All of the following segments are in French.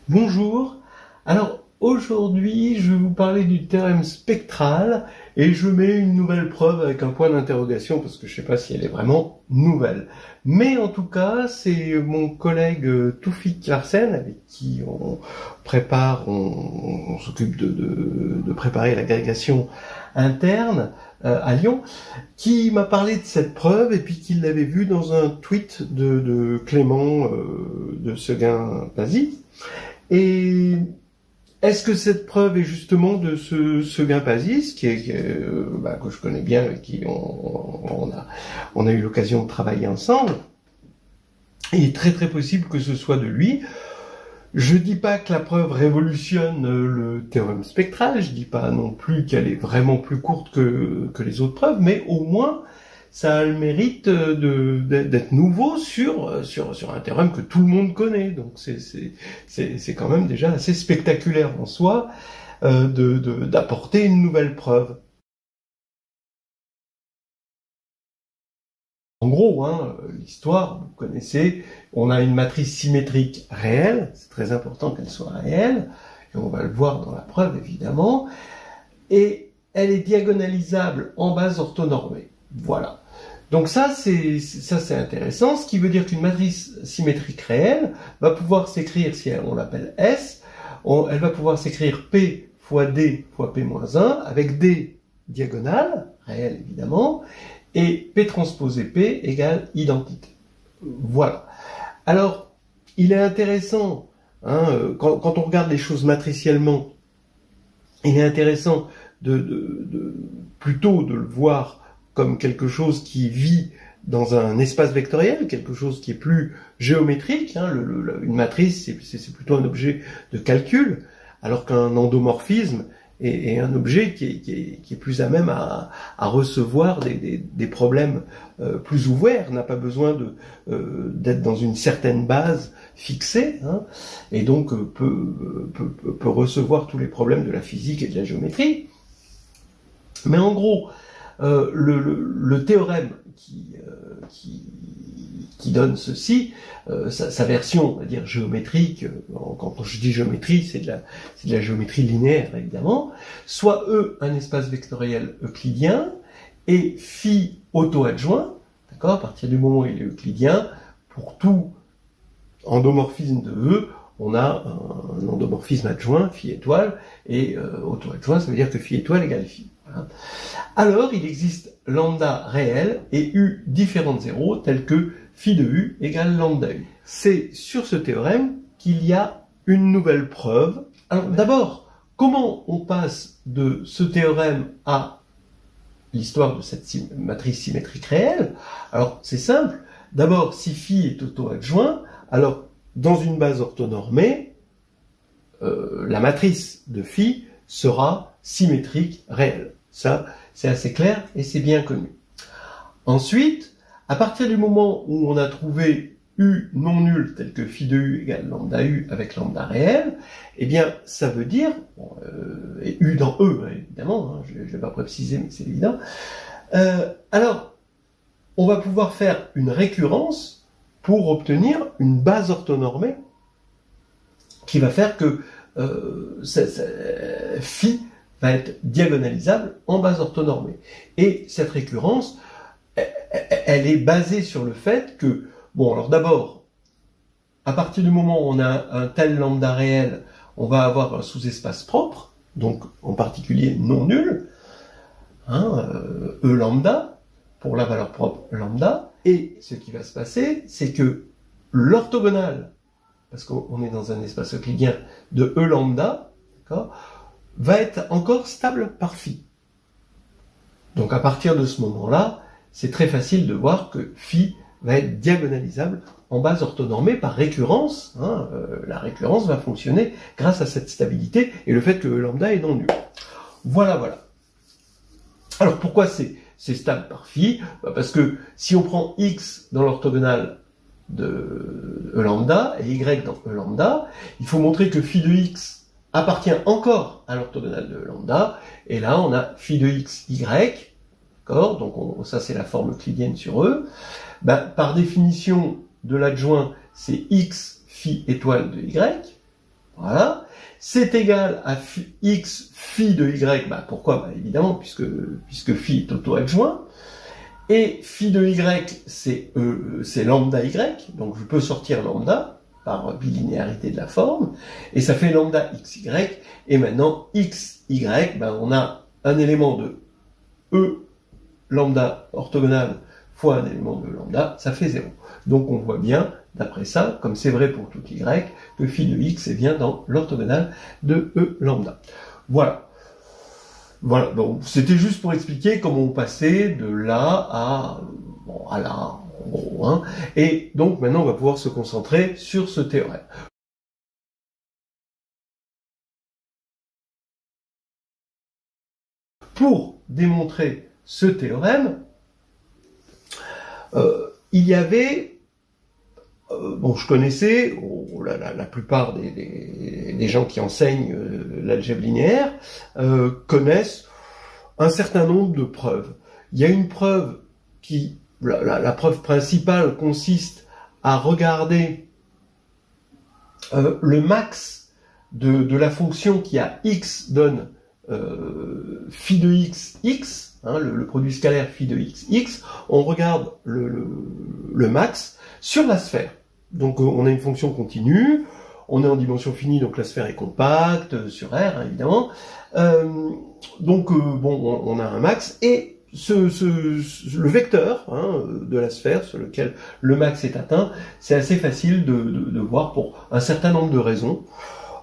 Bonjour, alors aujourd'hui je vais vous parler du théorème spectral et je mets une nouvelle preuve avec un point d'interrogation parce que je ne sais pas si elle est vraiment nouvelle. Mais en tout cas c'est mon collègue Toufik Larsen avec qui on s'occupe de préparer l'agrégation interne à Lyon, qui m'a parlé de cette preuve et puis qu'il l'avait vue dans un tweet de Clément de Seguin-Pazzi. Et est-ce que cette preuve est justement de ce Seguin-Pazzi, que je connais bien, avec qui on a eu l'occasion de travailler ensemble? Il est très très possible que ce soit de lui. Je dis pas que la preuve révolutionne le théorème spectral, je dis pas non plus qu'elle est vraiment plus courte que les autres preuves, mais au moins ça a le mérite d'être nouveau sur un théorème que tout le monde connaît. Donc c'est quand même déjà assez spectaculaire en soi d'apporter une nouvelle preuve. En gros, l'histoire, vous connaissez, on a une matrice symétrique réelle, c'est très important qu'elle soit réelle, et on va le voir dans la preuve évidemment, et elle est diagonalisable en base orthonormée. Voilà. Donc ça c'est intéressant, ce qui veut dire qu'une matrice symétrique réelle va pouvoir s'écrire, si on l'appelle S, elle va pouvoir s'écrire P fois D fois P-1 avec D diagonale, réelle évidemment, et P transposé P égale identité. Voilà. Alors, il est intéressant, quand on regarde les choses matriciellement, il est intéressant plutôt de le voir comme quelque chose qui vit dans un espace vectoriel, quelque chose qui est plus géométrique. Une matrice, c'est plutôt un objet de calcul, alors qu'un endomorphisme est un objet qui est plus à même à recevoir des problèmes plus ouverts, n'a pas besoin d'être dans une certaine base fixée, et donc peut recevoir tous les problèmes de la physique et de la géométrie. Mais en gros, le théorème qui donne ceci, sa version, on va dire géométrique, quand je dis géométrie, c'est de la géométrie linéaire évidemment, soit E un espace vectoriel euclidien et phi auto-adjoint, d'accord, à partir du moment où il est euclidien, pour tout endomorphisme de E, on a un endomorphisme adjoint, phi étoile, et auto-adjoint, ça veut dire que phi étoile égale phi. Voilà. Alors, il existe lambda réel et U différent de 0, tel que phi de U égale lambda U. C'est sur ce théorème qu'il y a une nouvelle preuve. Alors d'abord, comment on passe de ce théorème à l'histoire de cette matrice symétrique réelle? Alors c'est simple. D'abord, si phi est auto-adjoint, alors dans une base orthonormée, la matrice de phi sera symétrique réelle. Ça, c'est assez clair et c'est bien connu. Ensuite, à partir du moment où on a trouvé U non nul tel que phi de U égale lambda U avec lambda réel, eh bien, ça veut dire, et U dans E, évidemment, je ne vais pas préciser, mais c'est évident, alors, on va pouvoir faire une récurrence pour obtenir une base orthonormée qui va faire que phi va être diagonalisable en base orthonormée. Et cette récurrence, elle est basée sur le fait que, bon, alors d'abord, à partir du moment où on a un tel lambda réel, on va avoir un sous-espace propre, donc en particulier non nul, E lambda, pour la valeur propre lambda, et ce qui va se passer, c'est que l'orthogonale, parce qu'on est dans un espace euclidien de E lambda, d'accord, va être encore stable par phi. Donc à partir de ce moment-là, c'est très facile de voir que phi va être diagonalisable en base orthonormée par récurrence. La récurrence va fonctionner grâce à cette stabilité et le fait que lambda est non nul. Voilà. Alors pourquoi c'est stable par phi? Parce que si on prend x dans l'orthogonale de E lambda et y dans E lambda, il faut montrer que phi de x appartient encore à l'orthogonale de lambda, et là on a phi de x y, d'accord, donc ça c'est la forme euclidienne sur E, par définition de l'adjoint c'est x phi étoile de y, Voilà. C'est égal à x phi de y. Bah, pourquoi? Bah, évidemment, puisque phi est auto-adjoint. Et phi de y, c'est lambda y. Donc, je peux sortir lambda par bilinéarité de la forme. Et ça fait lambda xy. Et maintenant, xy, ben, on a un élément de e lambda orthogonal fois un élément de lambda, ça fait 0. Donc on voit bien, d'après ça, comme c'est vrai pour tout y, que phi de x est bien dans l'orthogonale de e lambda. Voilà. Voilà, donc c'était juste pour expliquer comment on passait de là à, à là, en gros. Hein. Et donc maintenant on va pouvoir se concentrer sur ce théorème. Pour démontrer ce théorème, il y avait, bon, je connaissais, la plupart des gens qui enseignent l'algèbre linéaire connaissent un certain nombre de preuves. Il y a une preuve qui, la preuve principale consiste à regarder le max de la fonction qui à x donne phi de x, x, hein, le produit scalaire phi de x, x, on regarde le max sur la sphère. Donc on a une fonction continue, on est en dimension finie, donc la sphère est compacte, sur R, hein, évidemment. Bon, on a un max, et le vecteur hein, de la sphère sur lequel le max est atteint, c'est assez facile de voir pour un certain nombre de raisons.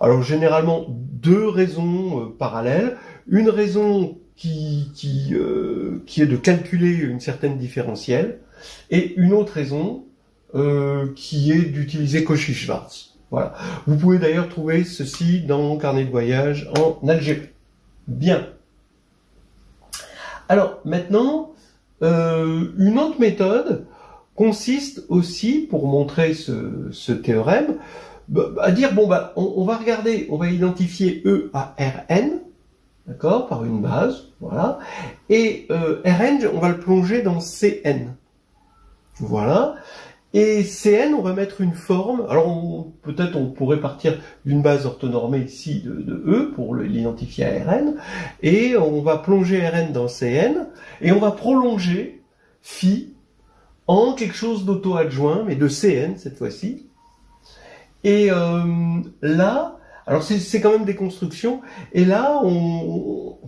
Alors généralement deux raisons parallèles, une raison qui est de calculer une certaine différentielle, et une autre raison qui est d'utiliser Cauchy-Schwarz. Voilà. Vous pouvez d'ailleurs trouver ceci dans mon carnet de voyage en algèbre. Bien. Alors maintenant, une autre méthode consiste aussi, pour montrer ce théorème, à dire, bon, bah, on va regarder, on va identifier E à Rn, d'accord, par une base, voilà, et Rn, on va le plonger dans Cn, voilà, et Cn, on va mettre une forme, alors peut-être on pourrait partir d'une base orthonormée ici de E, pour l'identifier à Rn, et on va plonger Rn dans Cn, et on va prolonger phi en quelque chose d'auto-adjoint, mais de Cn cette fois-ci. Et là, alors c'est quand même des constructions, et là,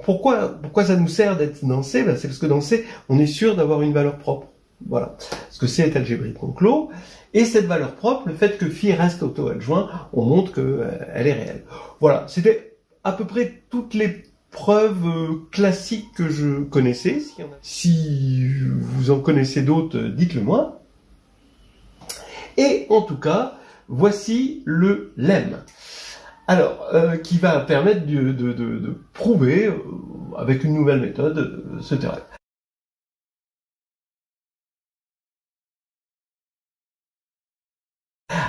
pourquoi ça nous sert d'être dans C? Ben, c'est parce que dans C, on est sûr d'avoir une valeur propre. Voilà. Parce que C est algébriquement clos, et cette valeur propre, le fait que phi reste auto-adjoint, on montre qu'elle est réelle. Voilà, c'était à peu près toutes les preuves classiques que je connaissais. Si vous en connaissez d'autres, dites-le moi. Et en tout cas, voici le lemme. Alors, qui va permettre de prouver, avec une nouvelle méthode, ce théorème.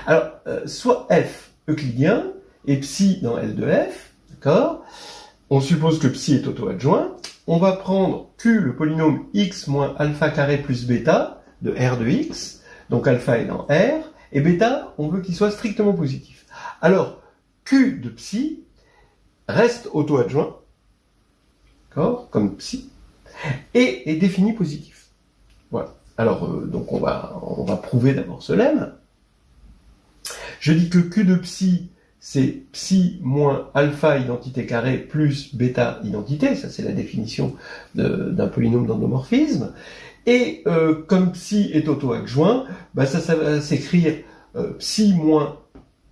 Alors, soit f euclidien, et psi dans L de f, d'accord? On suppose que psi est auto-adjoint. On va prendre q, le polynôme x moins alpha carré plus bêta, de R de x, donc alpha est dans R, et bêta, on veut qu'il soit strictement positif. Alors, Q de psi reste auto-adjoint, d'accord, comme psi, et est défini positif. Voilà. Alors, donc on va prouver d'abord ce lemme. Je dis que Q de psi, c'est psi moins alpha identité carrée plus bêta identité, ça c'est la définition d'un polynôme d'endomorphisme. Et comme psi est auto-adjoint, bah ça va s'écrire psi moins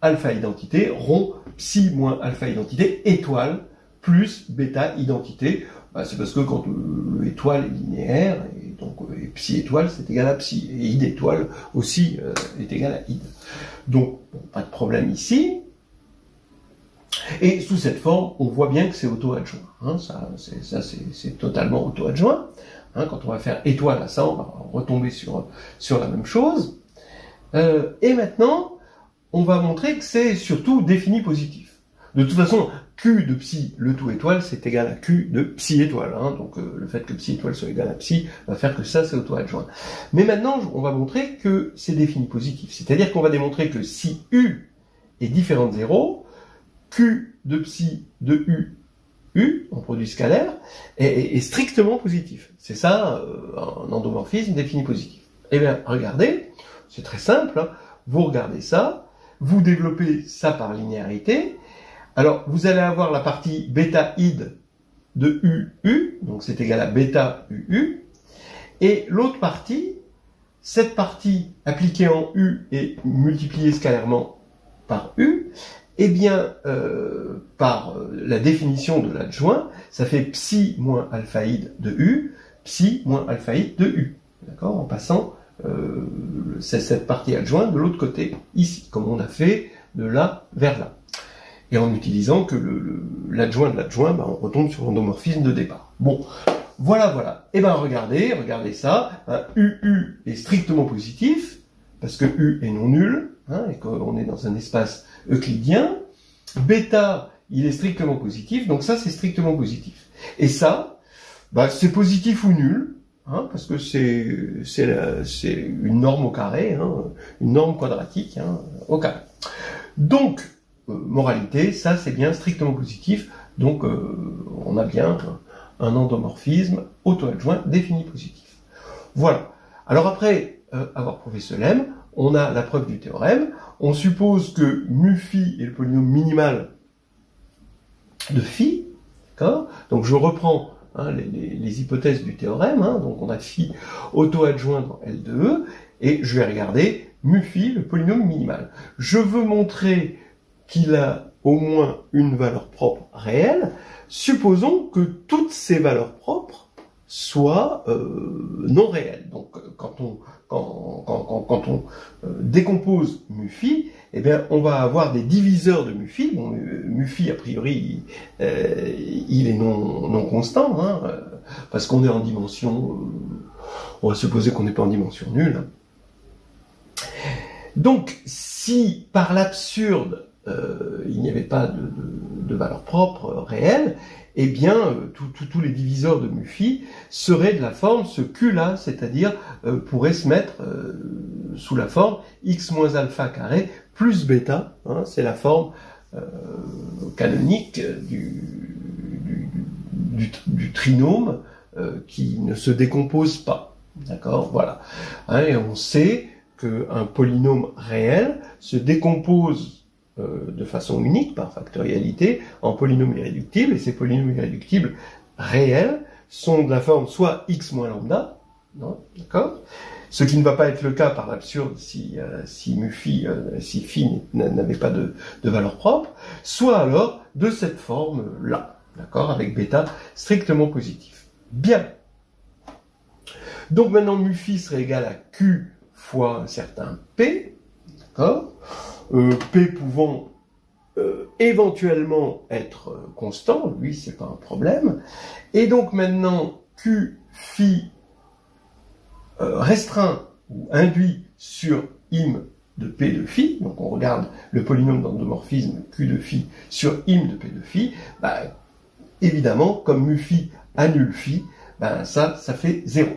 alpha identité, rond, psi moins alpha identité, étoile, plus bêta identité. Bah, c'est parce que quand l'étoile est linéaire, et donc et psi étoile c'est égal à psi, et id étoile aussi est égal à id. Donc, bon, pas de problème ici. Et sous cette forme, on voit bien que c'est auto-adjoint. Hein, c'est totalement auto-adjoint. Hein, quand on va faire étoile à ça, on va retomber sur la même chose. Et maintenant, on va montrer que c'est surtout défini positif. De toute façon, Q de psi, le tout étoile, c'est égal à Q de psi étoile. Hein, donc le fait que psi étoile soit égal à psi va faire que ça, c'est auto-adjoint. Mais maintenant, on va montrer que c'est défini positif. C'est-à-dire qu'on va démontrer que si U est différent de 0, Q de psi de U, en produit scalaire, est strictement positif. C'est ça, un endomorphisme défini positif. Eh bien, regardez, c'est très simple, hein. Vous regardez ça, vous développez ça par linéarité. Alors, vous allez avoir la partie bêta id de UU, donc c'est égal à bêta UU, et l'autre partie, cette partie appliquée en U et multipliée scalairement par U, eh bien, par la définition de l'adjoint, ça fait psi moins alphaïde de U, psi moins alphaïde de U. D'accord? En passant cette partie adjointe de l'autre côté, ici, comme on a fait de là vers là. Et en utilisant que l'adjoint de l'adjoint, ben, on retombe sur l'endomorphisme de départ. Bon, voilà. Et ben regardez ça, hein, UU est strictement positif, parce que U est non nul, hein, et qu'on est dans un espace euclidien. Bêta, il est strictement positif, donc ça c'est strictement positif. Et ça, bah, c'est positif ou nul, hein, parce que c'est une norme au carré, hein, une norme quadratique, hein, au carré. Donc, moralité, ça c'est bien strictement positif, donc on a bien un endomorphisme auto-adjoint défini positif. Voilà. Alors après avoir prouvé ce lemme, on a la preuve du théorème. On suppose que mu phi est le polynôme minimal de phi, d'accord? Donc je reprends hein, les hypothèses du théorème, hein, donc on a phi auto-adjoint dans L de E, et je vais regarder mu phi, le polynôme minimal. Je veux montrer qu'il a au moins une valeur propre réelle. Supposons que toutes ces valeurs propres soient non réelles. Donc quand on décompose mu phi, eh bien on va avoir des diviseurs de mu phi. Bon, mu phi a priori il est non constant, hein, parce qu'on est en dimension. On va supposer qu'on n'est pas en dimension nulle. Donc si par l'absurde il n'y avait pas de valeur propre réelle, eh bien, tous les diviseurs de mu phi seraient de la forme, ce Q-là, c'est-à-dire pourrait se mettre sous la forme x moins alpha carré plus bêta, hein, c'est la forme canonique du trinôme qui ne se décompose pas. D'accord? Voilà. Hein, et on sait qu'un polynôme réel se décompose de façon unique, par factorialité, en polynômes irréductibles, et ces polynômes irréductibles réels sont de la forme soit x moins lambda, d'accord, ce qui ne va pas être le cas par l'absurde si phi n'avait pas de valeur propre, soit alors de cette forme-là, d'accord, avec bêta strictement positif. Bien. Donc maintenant mu phi serait égal à q fois un certain p, d'accord, P pouvant éventuellement être constant, lui c'est pas un problème, et donc maintenant Q phi restreint ou induit sur im de P de phi, donc on regarde le polynôme d'endomorphisme Q de phi sur im de P de phi, bah, évidemment comme mu phi annule phi, bah, ça fait 0,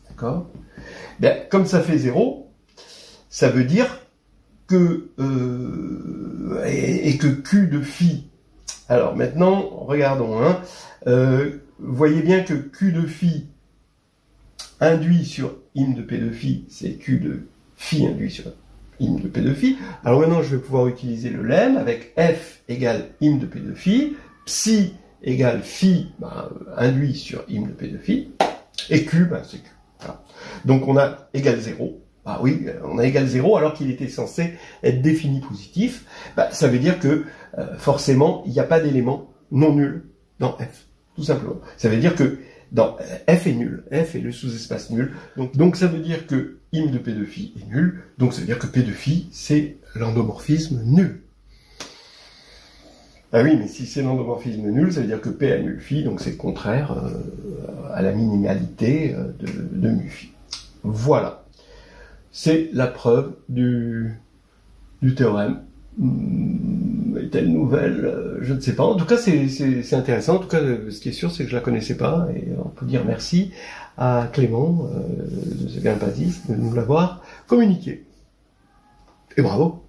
d'accord? Ben, comme ça fait 0, ça veut dire que et que Q de phi. Alors maintenant, regardons. Hein, voyez bien que Q de phi induit sur im de P de phi, c'est Q de phi induit sur im de P de phi. Alors maintenant, je vais pouvoir utiliser le lemme avec F égale im de P de phi, psi égale phi induit sur im de P de phi, et Q, c'est Q. Voilà. Donc on a égal 0. Ah oui, on a égal 0 alors qu'il était censé être défini positif. Ça veut dire que forcément, il n'y a pas d'élément non nul dans F, tout simplement. Ça veut dire que dans F est nul, F est le sous-espace nul. Donc ça veut dire que im de P de phi est nul, donc ça veut dire que P de phi, c'est l'endomorphisme nul. Ah oui, mais si c'est l'endomorphisme nul, ça veut dire que P annule phi, donc c'est le contraire à la minimalité de mu phi. Voilà. C'est la preuve du théorème. Est-elle nouvelle? Je ne sais pas. En tout cas, c'est intéressant. En tout cas, ce qui est sûr, c'est que je la connaissais pas. Et on peut dire merci à Clément de ce Grimpasis de nous l'avoir communiqué. Et bravo!